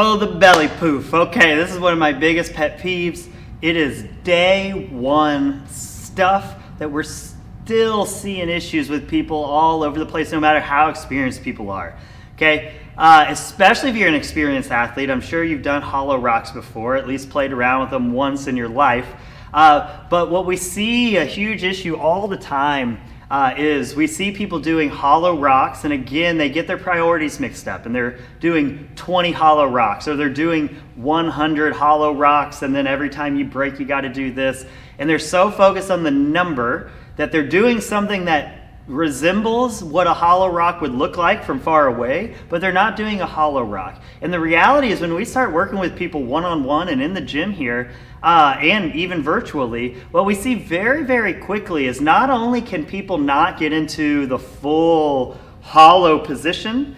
Oh, the belly poof. Okay, this is one of my biggest pet peeves. It is day one stuff that we're still seeing issues with people all over the place, no matter how experienced people are. Okay, especially if you're an experienced athlete. I'm sure you've done hollow rocks before, at least played around with them once in your life. But what we see a huge issue all the time is we see people doing hollow rocks, and again, they get their priorities mixed up, and they're doing 20 hollow rocks, or they're doing 100 hollow rocks, and then every time you break, you got to do this. And they're so focused on the number that they're doing something that resembles what a hollow rock would look like from far away, but they're not doing a hollow rock. And the reality is when we start working with people one-on-one and in the gym here, and even virtually, what we see very, very quickly is not only can people not get into the full hollow position,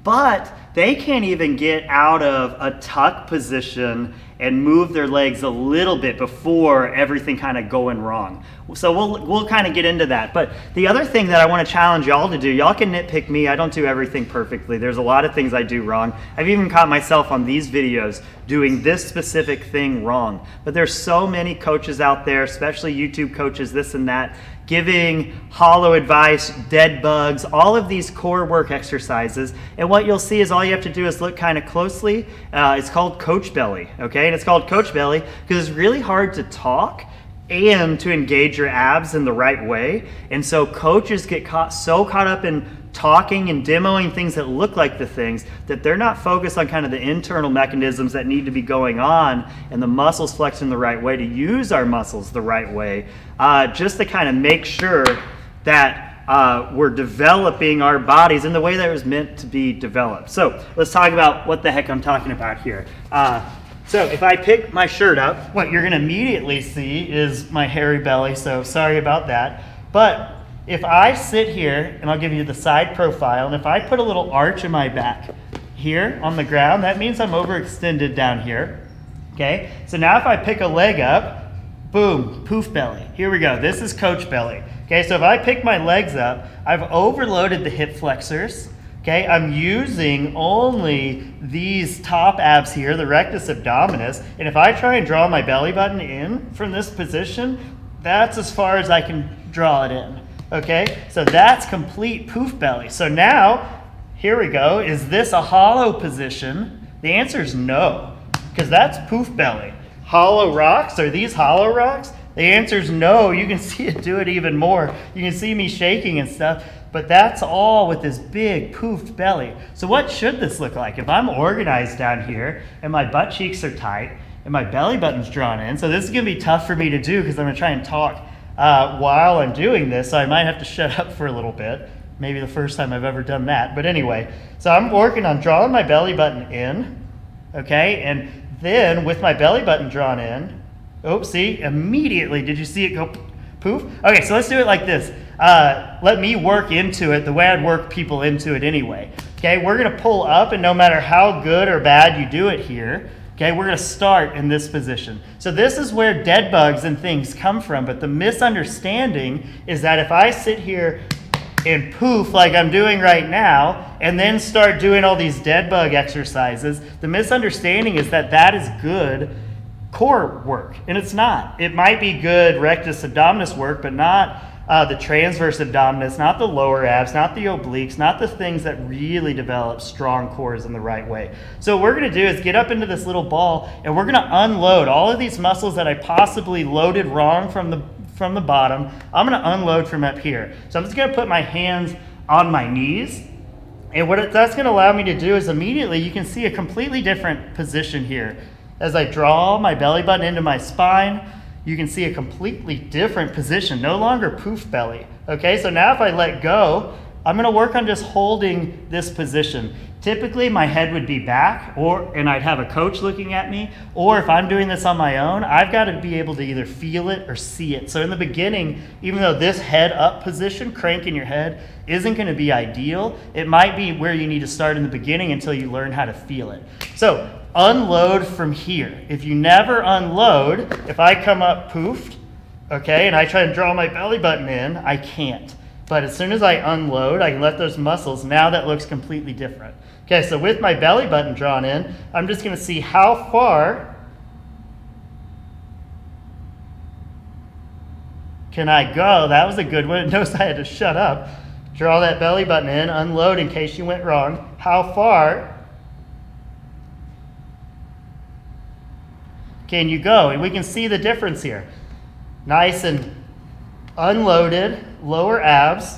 but they can't even get out of a tuck position and move their legs a little bit before everything kind of going wrong. So we'll kind of get into that. But the other thing that I want to challenge y'all to do, y'all can nitpick me. I don't do everything perfectly. There's a lot of things I do wrong. I've even caught myself on these videos doing this specific thing wrong. But there's so many coaches out there, especially YouTube coaches, this and that, giving hollow advice, dead bugs, all of these core work exercises. And what you'll see is all you have to do is look kind of closely. It's called coach belly, okay? And it's called coach belly because it's really hard to talk and to engage your abs in the right way. And so coaches get so caught up in talking and demoing things that look like the things that they're not focused on kind of the internal mechanisms that need to be going on and the muscles flexing the right way to use our muscles the right way, just to kind of make sure that we're developing our bodies in the way that it was meant to be developed. So let's talk about what the heck I'm talking about here. So if I pick my shirt up, what you're going to immediately see is my hairy belly, so sorry about that. But if I sit here, and I'll give you the side profile, and if I put a little arch in my back here on the ground, that means I'm overextended down here, okay? So now if I pick a leg up, boom, poof belly. Here we go. This is coach belly, okay? So if I pick my legs up, I've overloaded the hip flexors, okay? I'm using only these top abs here, the rectus abdominis, and if I try and draw my belly button in from this position, that's as far as I can draw it in. Okay, so that's complete poof belly. So now, here we go. Is this a hollow position? The answer is no, because that's poof belly. Hollow rocks, are these hollow rocks? The answer is no. You can see it do it even more. You can see me shaking and stuff, but that's all with this big poofed belly. So what should this look like? If I'm organized down here and my butt cheeks are tight and my belly button's drawn in, so this is gonna be tough for me to do because I'm gonna try and talk while I'm doing this, so I might have to shut up for a little bit. Maybe the first time I've ever done that. But anyway, so I'm working on drawing my belly button in, okay? And then with my belly button drawn in, oops, see, immediately, did you see it go poof? Okay, so let's do it like this. Let me work into it the way I'd work people into it anyway. Okay, we're gonna pull up, and no matter how good or bad you do it here, okay, we're going to start in this position. So this is where dead bugs and things come from, but the misunderstanding is that if I sit here and poof like I'm doing right now, and then start doing all these dead bug exercises, the misunderstanding is that that is good core work, and it's not. It might be good rectus abdominis work, but not the transverse abdominis, not the lower abs, not the obliques, not the things that really develop strong cores in the right way. So what we're going to do is get up into this little ball, and we're going to unload all of these muscles that I possibly loaded wrong from the bottom. I'm going to unload from up here. So I'm just going to put my hands on my knees, and what that's going to allow me to do is immediately you can see a completely different position here. As I draw my belly button into my spine, you can see a completely different position, no longer poof belly. Okay, so now if I let go, I'm gonna work on just holding this position. Typically my head would be back, and I'd have a coach looking at me, or if I'm doing this on my own, I've gotta be able to either feel it or see it. So in the beginning, even though this head up position, cranking your head, isn't gonna be ideal, it might be where you need to start in the beginning until you learn how to feel it. So unload from here. If you never unload, if I come up poofed, okay, and I try to draw my belly button in, I can't. But as soon as I unload, I can let those muscles, now that looks completely different. Okay, so with my belly button drawn in, I'm just gonna see how far can I go. That was a good one. Notice I had to shut up. Draw that belly button in, unload in case you went wrong. How far can you go? And we can see the difference here. Nice and unloaded, lower abs.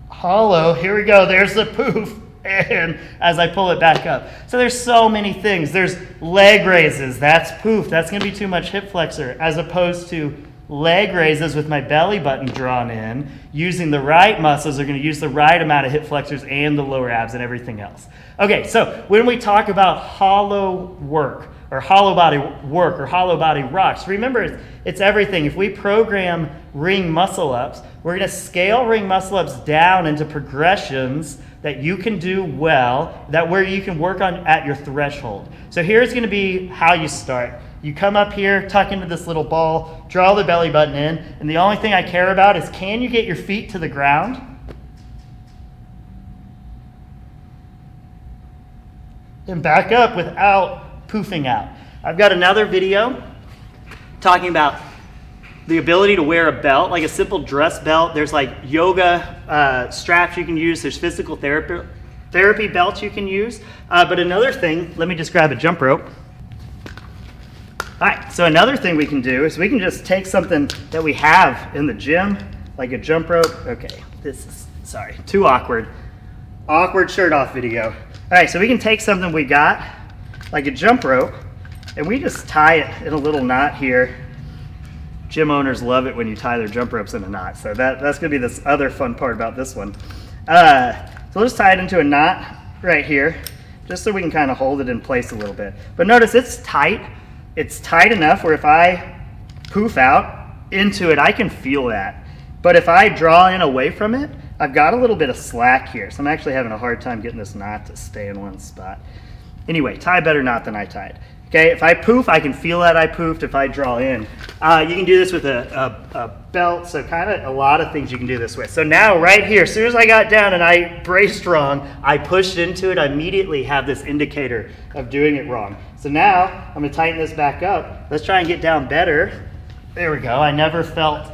Hollow, here we go, there's the poof. And as I pull it back up. So there's so many things. There's leg raises, that's poof. That's gonna be too much hip flexor, as opposed to leg raises with my belly button drawn in, using the right muscles are going to use the right amount of hip flexors and the lower abs and everything else. Okay, so when we talk about hollow work or hollow body work or hollow body rocks, remember it's everything. If we program ring muscle ups, we're going to scale ring muscle ups down into progressions that you can do well, that where you can work on at your threshold. So here's going to be how you start. You come up here, tuck into this little ball, draw the belly button in, and the only thing I care about is can you get your feet to the ground? And back up without poofing out. I've got another video talking about the ability to wear a belt, like a simple dress belt. There's like yoga straps you can use. There's physical therapy belts you can use. But another thing, let me just grab a jump rope. All right, so another thing we can do is we can just take something that we have in the gym, like a jump rope. Okay, this is, sorry, too awkward. Awkward shirt off video. All right, so we can take something we got, like a jump rope, and we just tie it in a little knot here. Gym owners love it when you tie their jump ropes in a knot, so that's gonna be this other fun part about this one. So we'll just tie it into a knot right here, just so we can kind of hold it in place a little bit. But notice it's tight. It's tight enough where if I poof out into it, I can feel that. But if I draw in away from it, I've got a little bit of slack here. So I'm actually having a hard time getting this knot to stay in one spot. Anyway, tie a better knot than I tied. Okay, if I poof, I can feel that I poofed if I draw in. You can do this with a belt, so kind of a lot of things you can do this with. So now right here, as soon as I got down and I braced wrong, I pushed into it, I immediately have this indicator of doing it wrong. So now I'm gonna tighten this back up. Let's try and get down better. There we go, I never felt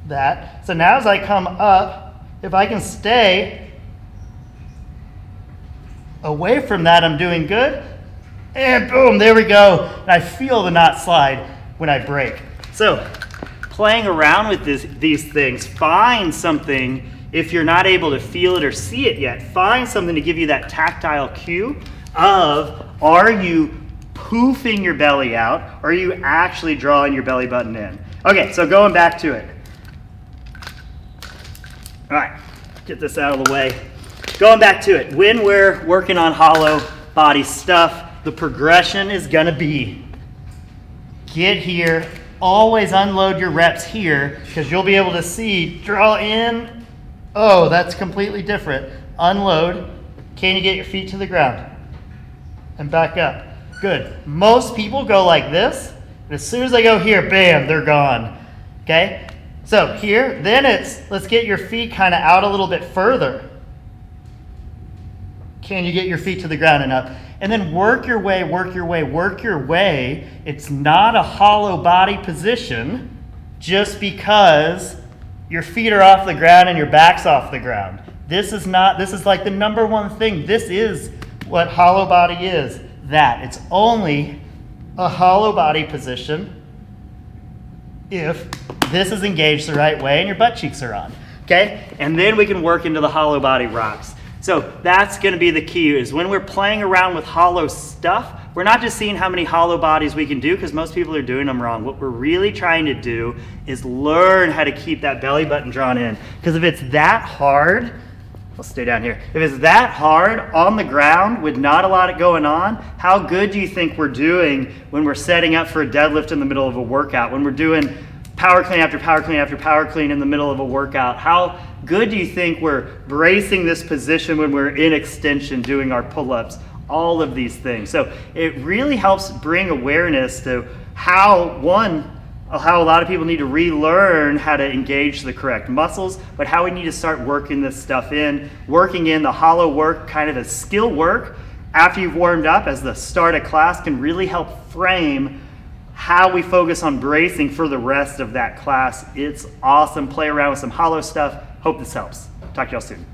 that. So now as I come up, if I can stay away from that, I'm doing good. And boom, there we go. And I feel the knot slide when I break. So playing around with these things, find something, if you're not able to feel it or see it yet, find something to give you that tactile cue of, are you poofing your belly out, or are you actually drawing your belly button in? Okay, so going back to it. All right, get this out of the way. Going back to it, when we're working on hollow body stuff, the progression is gonna be, get here, always unload your reps here, because you'll be able to see, draw in, oh, that's completely different. Unload, can you get your feet to the ground? And back up, good. Most people go like this, and as soon as they go here, bam, they're gone, okay? So here, then it's, let's get your feet kind of out a little bit further. Can you get your feet to the ground and up? And then work your way, work your way, work your way. It's not a hollow body position just because your feet are off the ground and your back's off the ground. This is like the number one thing. This is what hollow body is, that. It's only a hollow body position if this is engaged the right way and your butt cheeks are on, okay? And then we can work into the hollow body rocks. So that's going to be the key, is when we're playing around with hollow stuff, we're not just seeing how many hollow bodies we can do, because most people are doing them wrong. What we're really trying to do is learn how to keep that belly button drawn in. Because if it's that hard, I'll stay down here. If it's that hard on the ground with not a lot going on, how good do you think we're doing when we're setting up for a deadlift in the middle of a workout, when we're doing power clean after power clean after power clean in the middle of a workout? How good do you think we're bracing this position when we're in extension doing our pull-ups? All of these things. So it really helps bring awareness to how, one, how a lot of people need to relearn how to engage the correct muscles, but how we need to start working this stuff in, working in the hollow work kind of as skill work after you've warmed up as the start of class can really help frame how we focus on bracing for the rest of that class. It's awesome. Play around with some hollow stuff. Hope this helps. Talk to y'all soon.